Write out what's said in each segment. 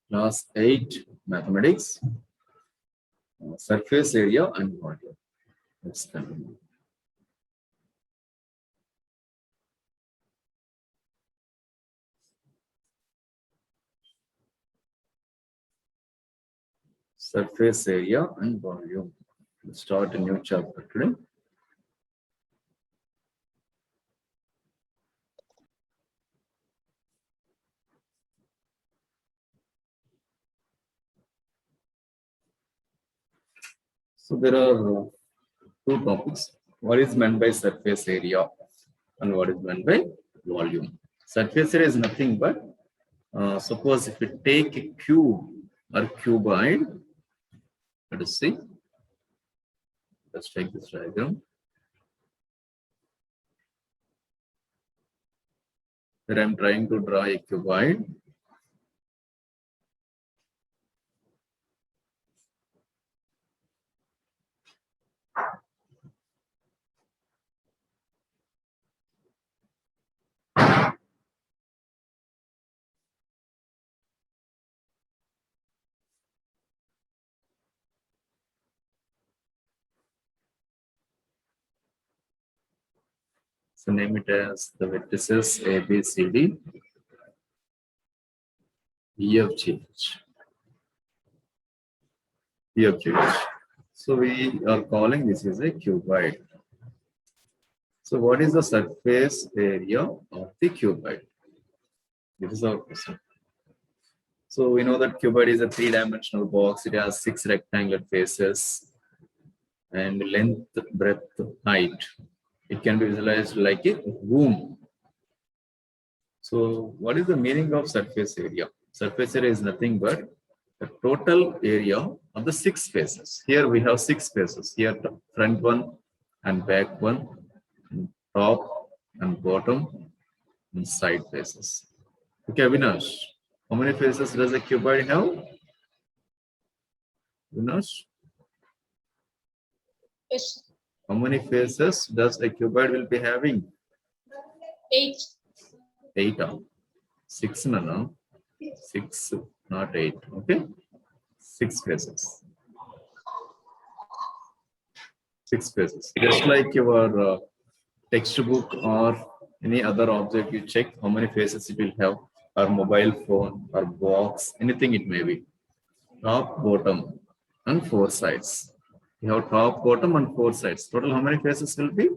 Class 8 mathematics, surface area and volume. Let's continue. Surface area and volume. Let's start a new chapter today. So there are two topics. What is meant by surface area and what is meant by volume? Surface area is nothing but suppose if you take a cube or cuboid, let us see. Let's take this diagram. Here I am trying to draw a cuboid. So name it as the vertices A, B, C, D, E, F, G, H. E, F, G, H. So we are calling this is a cuboid. So what is the surface area of the cuboid? This is our question. So we know that cuboid is a three-dimensional box. It has 6 rectangular faces and length, breadth, height. It can be visualized like a womb. So what is the meaning of surface area? Surface area is nothing but the total area of the 6 faces. Here we have 6 faces. Here the front one and back one, and top and bottom and side faces. Okay, Avinash, how many faces does a cuboid have? Avinash? Yes. How many faces does a cuboid will be having? 8. 8. 6, no? 6, not 8. Okay? 6 faces. 6 faces. Just like your textbook or any other object, you check how many faces it will have, or mobile phone or box, anything it may be. Top, bottom, and 4 sides. You have top, bottom, and 4 sides. Total, how many faces will be?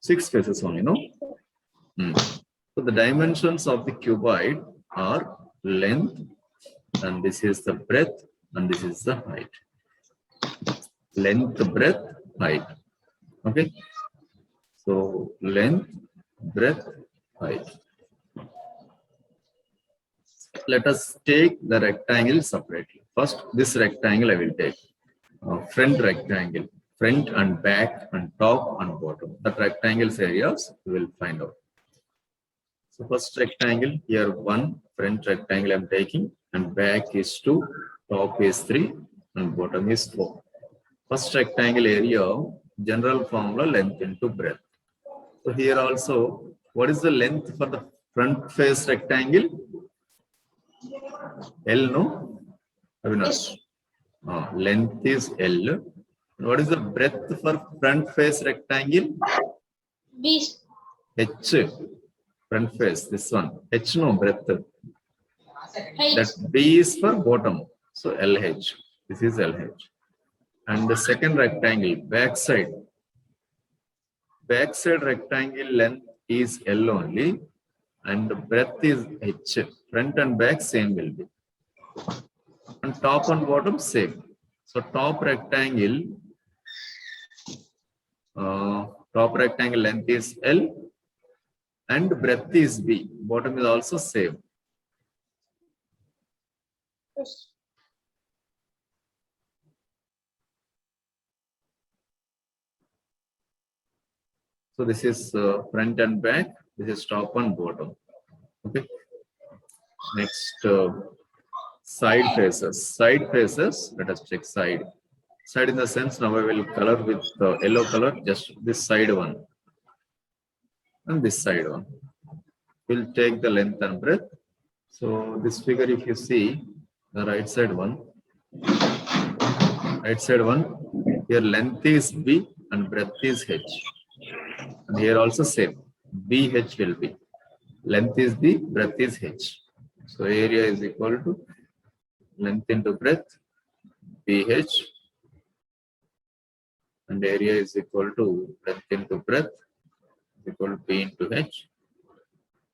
6 faces only, no? So the dimensions of the cuboid are length, and this is the breadth, and this is the height. Length, breadth, height. Okay. So length, breadth, height. Let us take the rectangle separately. First, this rectangle I will take. Front rectangle, front and back and top and bottom. That rectangle's areas we will find out. So first rectangle, here 1, front rectangle I am taking, and back is 2, top is 3, and bottom is 4. First rectangle area, general formula length into breadth. So here also, what is the length for the front face rectangle? L, no? Avinash. Length is L. What is the breadth for front face rectangle? B. H. Front face, this one. H, no, breadth. H. That B is for bottom. So LH. This is LH. And the second rectangle, back side. Back side rectangle length is L only. And the breadth is H. Front and back same will be. And top and bottom same. So top rectangle length is L and breadth is B. Bottom is also same. Yes. So this is front and back. This is top and bottom. Okay. Next, side faces. Side faces. Let us check side. Side in the sense now I will color with yellow color. Just this side one and this side one. We'll take the length and breadth. So this figure, if you see, The right side one. Right side one. Here length is B and breadth is H. And here also same. BH will be. Length is B, breadth is H. So area is equal to length into breadth, BH, and area is equal to breadth into breadth is equal to B into H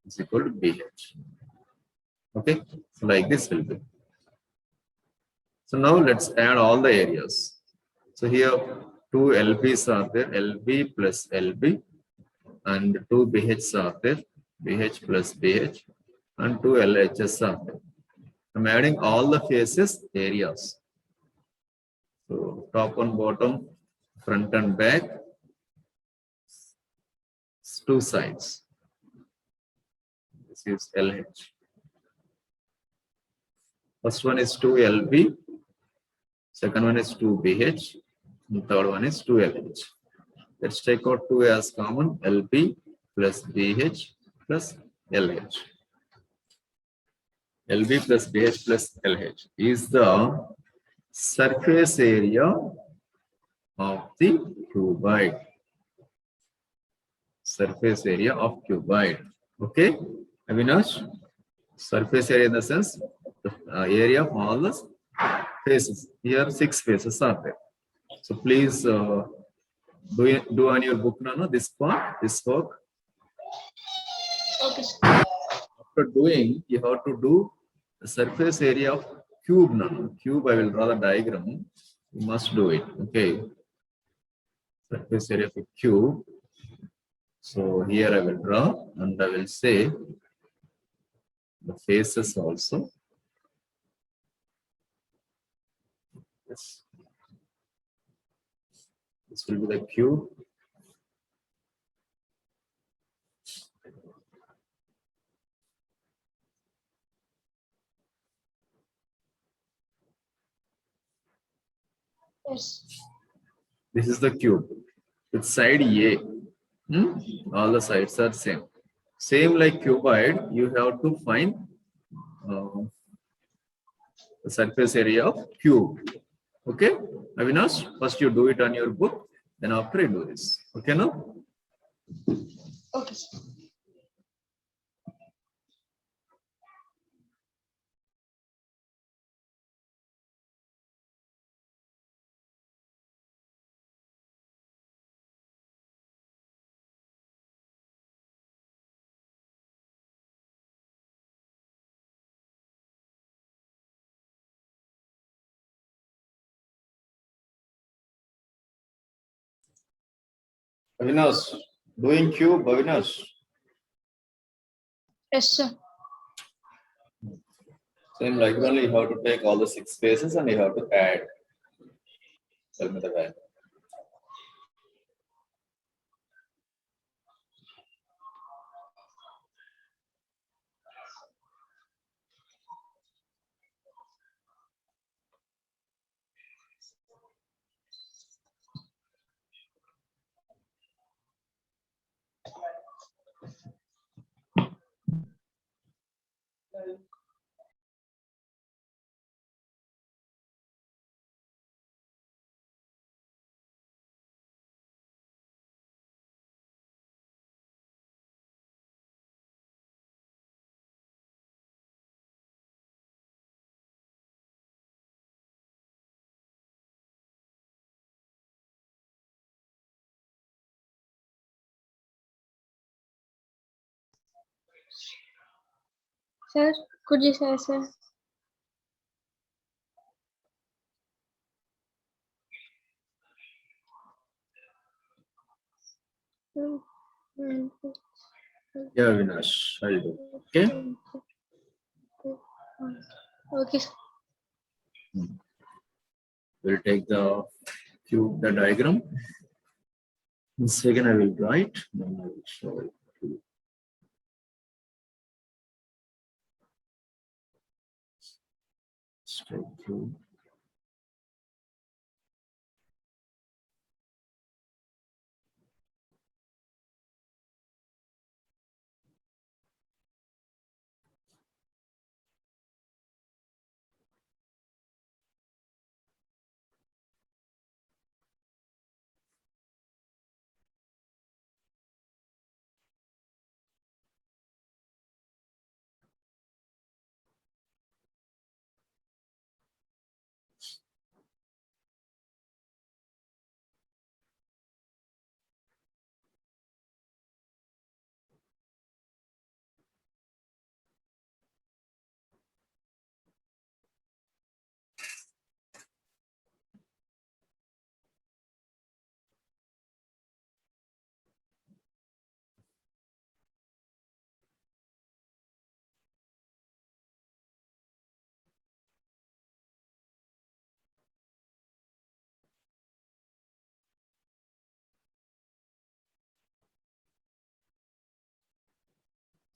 is equal to BH. Okay, so like this will be. So now let's add all the areas. So here two LBs are there, LB plus LB, and two BHs are there, BH plus BH, and two LHs are there. I'm adding all the faces areas. So top and bottom, front and back, two sides. This is LH. First one is 2LB, second one is 2BH, and third one is 2LH. Let's take out 2 as common, LB plus BH plus LH. LB plus BH plus LH is the surface area of the cuboid. Surface area of cuboid. Okay, Avinash? Surface area in the sense the area of all the faces. Here 6 faces are there. So please do on your book now this part, this work. Okay, sir. After doing, you have to do the surface area of cube now. Cube, I will draw the diagram. You must do it. Okay. Surface area of a cube. So here I will draw and I will say the faces also. Yes. This will be the cube. Yes. This is the cube. With side A. All the sides are same. Same like cuboid, you have to find uh, the surface area of cube. Okay, Avinash, first you do it on your book, then after you do this. Okay, now? Okay, sir. Avinash, doing cube, Avinash. Yes, sir. Same like only you have to take all the 6 spaces and you have to add. Tell me the value. Sir, could you say, sir? Yeah, Avinash, I'll do. Okay. Okay, sir. We'll take the cube, the diagram. In second, I will write, then I will show it to you. Straight cube.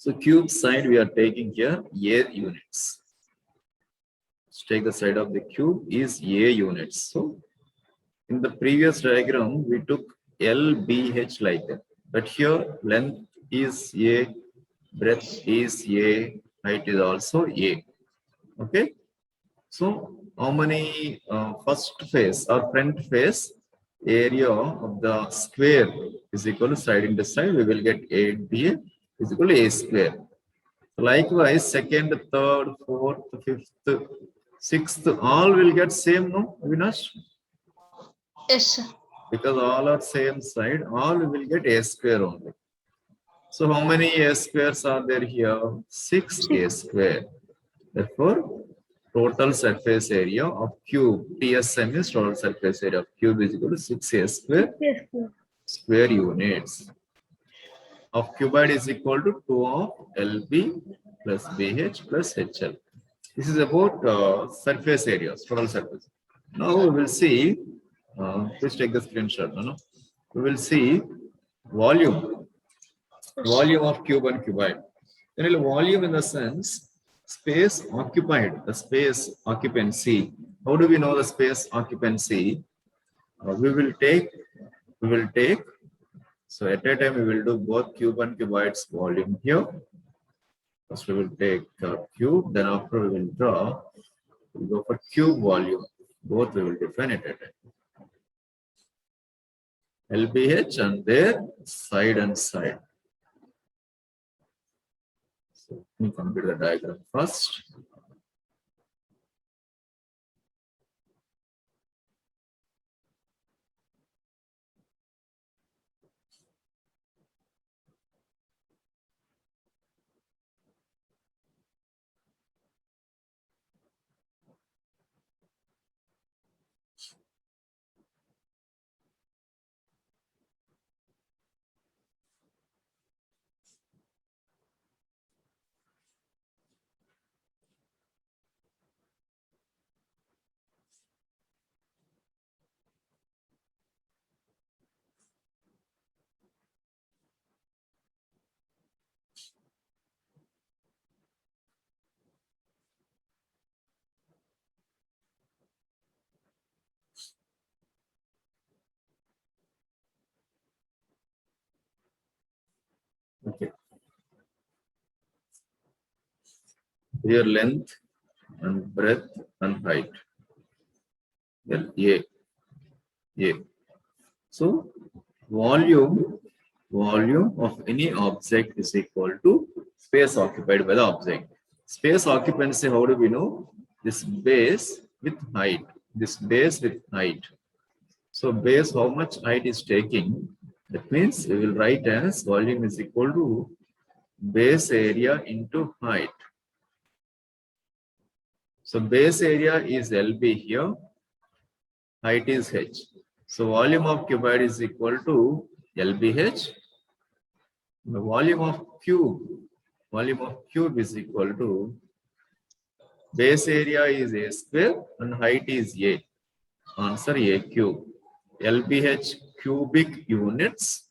So cube side we are taking here A units. Let's take the side of the cube is A units. So in the previous diagram, we took LBH like that. But here length is A, breadth is A, height is also A. Okay. So how many first face or front face area of the square is equal to side into side, we will get 8BA is equal to A square. Likewise, second, third, fourth, fifth, sixth, all will get same, no, Avinash? Yes, sir. Because all are same side, all will get A square only. So how many A squares are there here? 6A square. Therefore, total surface area of cube, TSM is total surface area of cube is equal to 6A square Yes, sir. square units. Of cuboid is equal to 2 of LB plus BH plus HL. This is about surface areas, total surface. Now we will see, please take the screenshot. No? We will see volume, volume of cube and cuboid. Then volume in the sense, space occupied, the space occupancy. How do we know the space occupancy? We will take, so at a time we will do both cube and cuboid's volume here. First we will take cube, then after we will draw, we'll go for cube volume. Both we will define at a time. LBH and their side and side. So let me complete the diagram first. Okay. Here length and breadth and height. Well, A. So volume of any object is equal to space occupied by the object. Space occupancy, how do we know? This base with height. This base with height. So base, how much height is taking? That means we will write as volume is equal to base area into height. So base area is LB here, height is H. So volume of cuboid is equal to LBH. The volume of cube is equal to base area is A square and height is A. Answer A cube. LBH cubic units.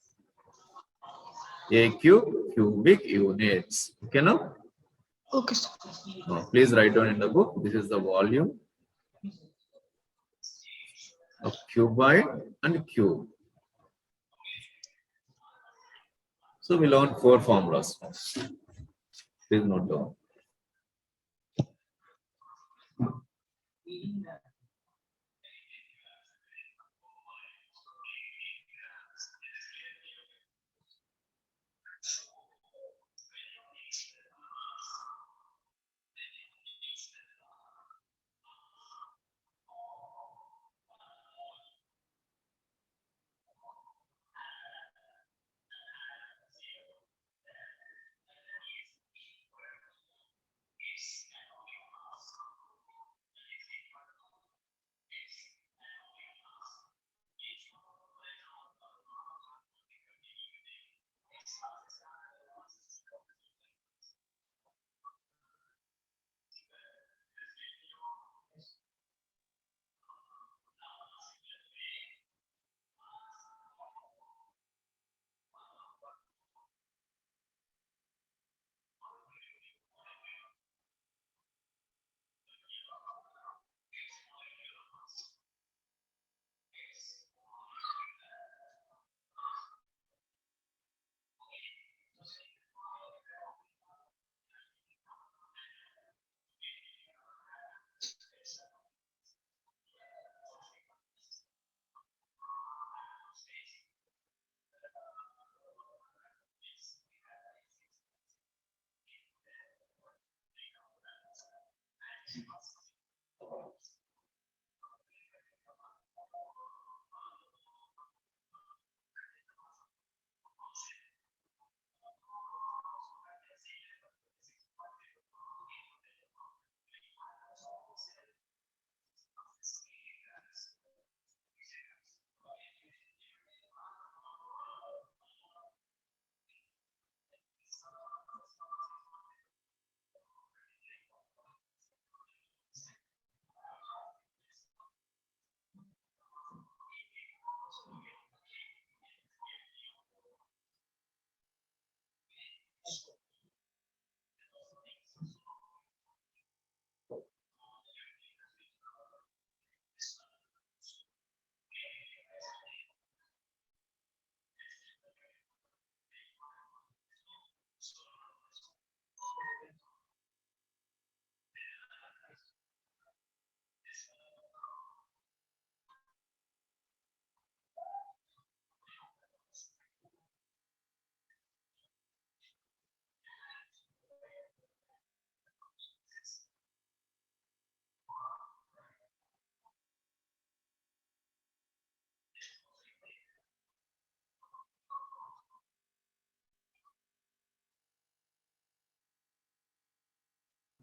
A cube cubic units. Okay now? Okay, sir. Now, please write down in the book. This is the volume of cuboid and cube. So we learned 4 formulas. Please note down.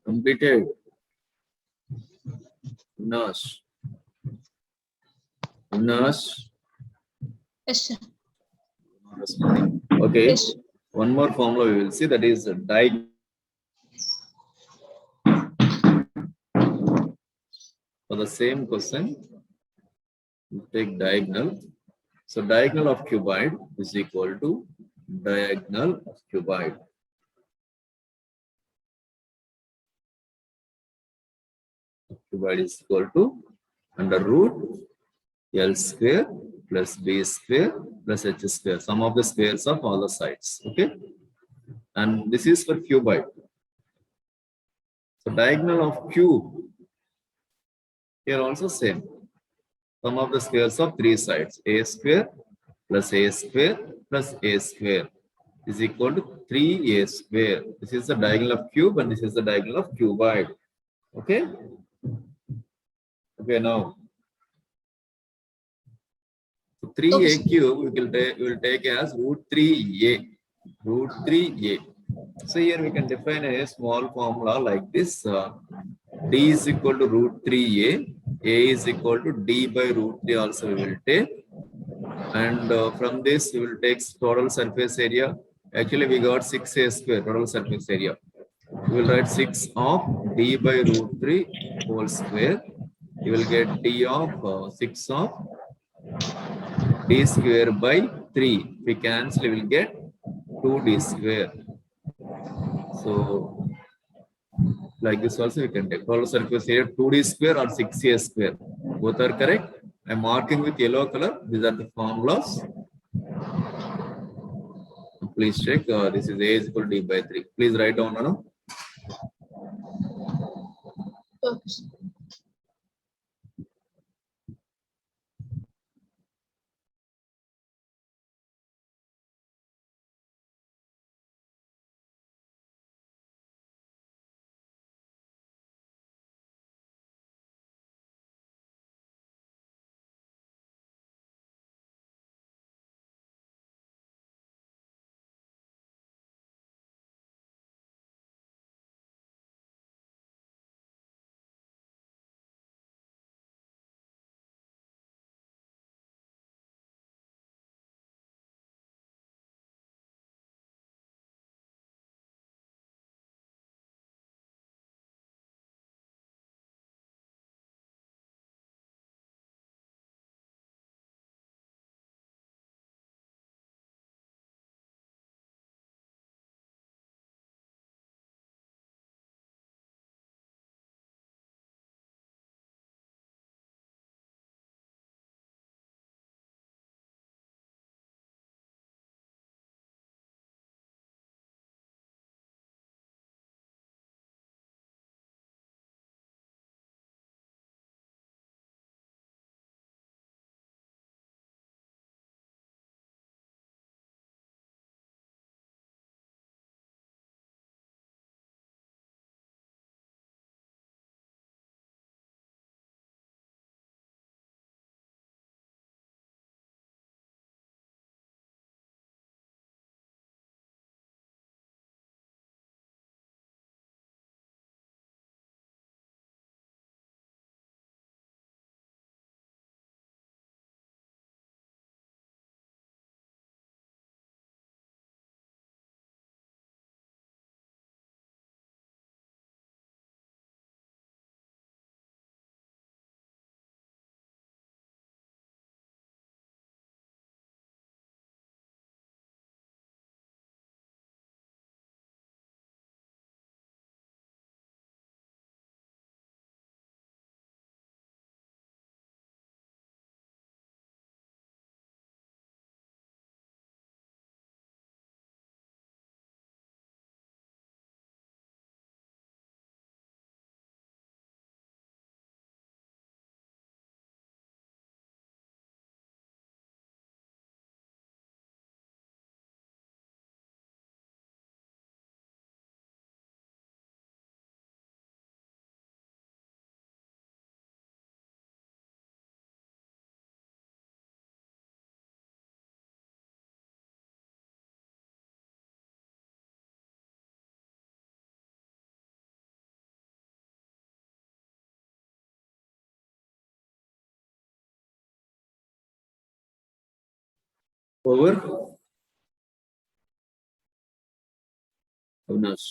Completed. Unas. Unas. Yes, sir. Okay. Yes. One more formula we will see, that is diagonal. For the same question, we take diagonal. So diagonal of cuboid is equal to diagonal of cuboid. Cuboid is equal to under root L square plus B square plus H square. Sum of the squares of all the sides. Okay. And this is for cuboid. So diagonal of cube, here also same. Sum of the squares of three sides. A square plus A square plus A square is equal to 3A square. This is the diagonal of cube and this is the diagonal of cuboid. Okay. Okay, now Okay, 3A sir. cube we will take as root 3A. Root 3A. So here we can define a small formula like this. D is equal to root 3A. A is equal to D by root 3 also we will take. And from this we will take total surface area. Actually we got 6A square total surface area. We will write 6 of D by root 3 whole square. You will get D of 6 of D square by 3. If we cancel, we will get 2D square. So, like this also we can take total surface area 2D square or 6A square. Both are correct. I am marking with yellow color. These are the formulas. Please check. This is A is equal to D by 3. Please write down now. Okay, sir. over Avinash.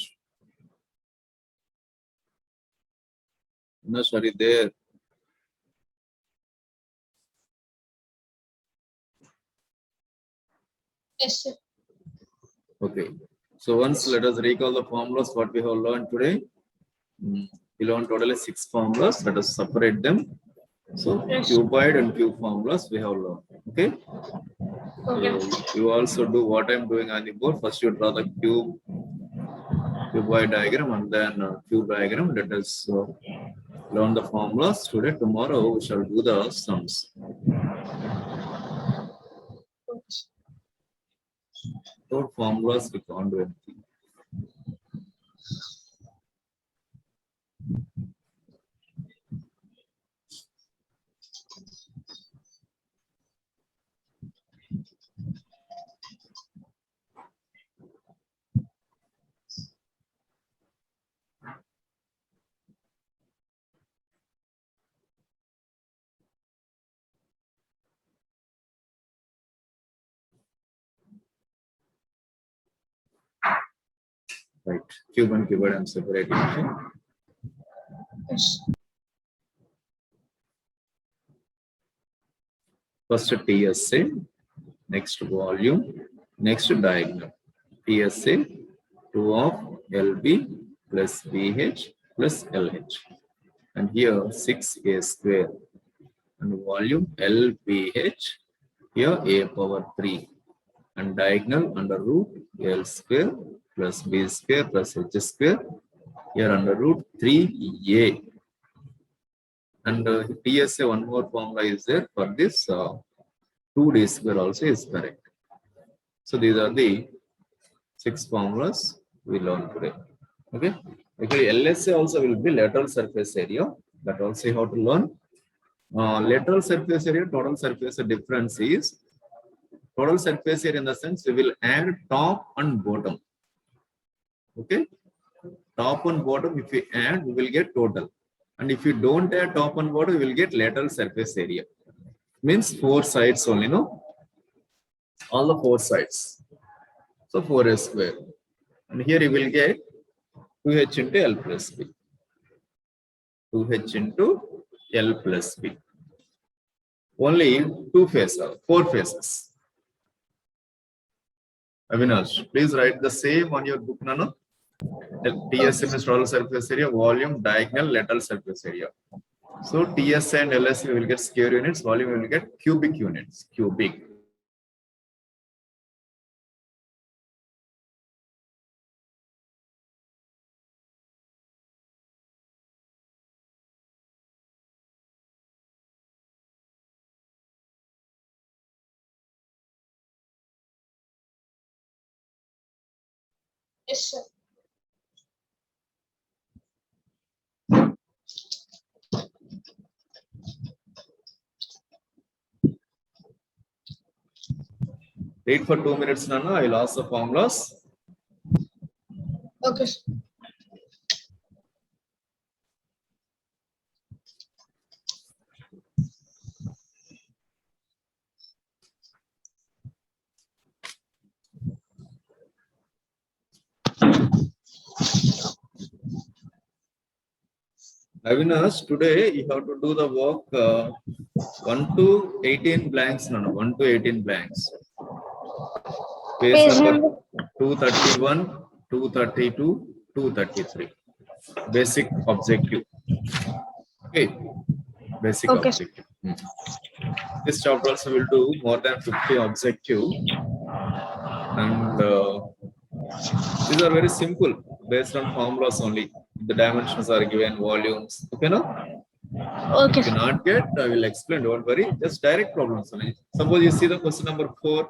Avinash, are you there? Yes, sir. Okay. So once let us recall the formulas what we have learned today. We learned totally 6 formulas. Let us separate them. So Yes. cuboid and cube formulas we have learned. Okay. Okay. So you also do what I'm doing on the board. First you draw the cuboid diagram and then cube diagram. Let us learn the formulas today. Tomorrow we shall do the sums. Without formulas we can't do anything. Right. Cube and cuboid I'm separating. Okay? Yes. First TSA, next volume, next diagonal. TSA 2 of LB plus BH plus LH. And here 6A square. And volume LBH, here A power 3. And diagonal under root L square plus B square plus H square. Here under root 3A. And TSA one more formula is there for this 2D square also is correct. So these are the 6 formulas we learned today. Okay. Actually, LSA also will be lateral surface area. That also you have to learn. Lateral surface area, total surface difference is total surface area in the sense we will add top and bottom. Okay. Top and bottom, if we add, we will get total. And if you don't add top and bottom, we will get lateral surface area. Means 4 sides only, no? All the 4 sides. So 4A square. And here you will get 2H into L plus B. 2H into L plus B. Only 2 faces, 4 faces. Avinash, please write the same on your book, Nano. TSM is total surface area, volume, diagonal, lateral surface area. So TS and LS will get square units, volume will get cubic units, cubic. Yes, sir. Wait for 2 minutes, Nana. I will ask the formulas. Okay, sir. Avinash, today you have to do the work 1 to 18 blanks, Nana. 1 to 18 blanks. Page number 231, 232, 233. Basic objective. Okay. Basic Okay. objective. This chapter also will do more than 50 objective. And these are very simple based on formulas only. The dimensions are given, volumes. Okay, no? Okay, If you sir. not get, I will explain. Don't worry. Just direct problems only. Suppose you see the question number 4.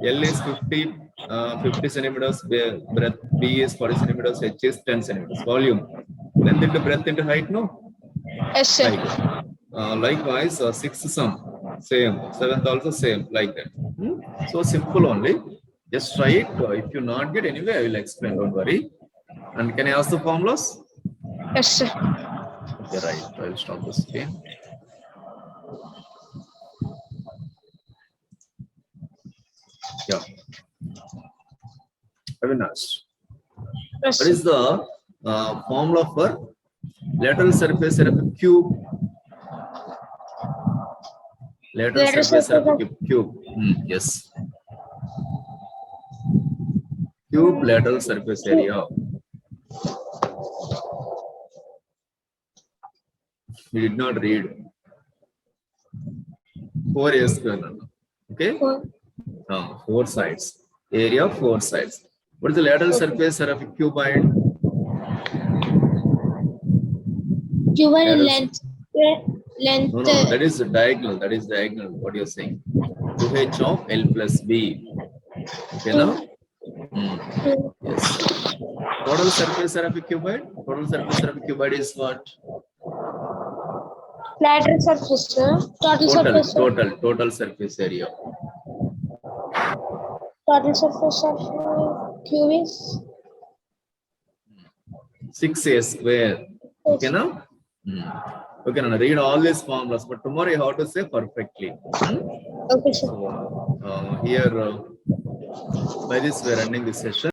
L is 50 centimeters, breadth. B is 40 centimeters, H is 10 centimeters. Volume. Length into breadth into height, no? Yes, sir. Likewise, 6th sum, same. 7th also same, like that. So simple only. Just try it. If you not get anyway, I will explain. Don't worry. And can I ask the formulas? Yes, sir. Okay, right. I will stop this again. Yeah. Avinash, Yes, what is the formula for lateral surface area of a cube? Lateral Lateral surface area of a surface cube. Yes. Cube lateral surface area. We did not read. 4a square. Okay. of 4 sides. Area of 4 sides. What is the lateral surface area of a cuboid? cuboid Lateral- length. No, no, that is diagonal. That is diagonal. What you're saying? 2h of L plus B. Okay, now? Yes. Total surface area of a cuboid? Total surface area of a cuboid is what? Lateral surface, sir. Total surface, sir. Total surface area. Total surface of cube is 6a square. Okay, now? Okay, now read all these formulas, but tomorrow you have to say perfectly. okay, sir. Here, by this, we are ending this session.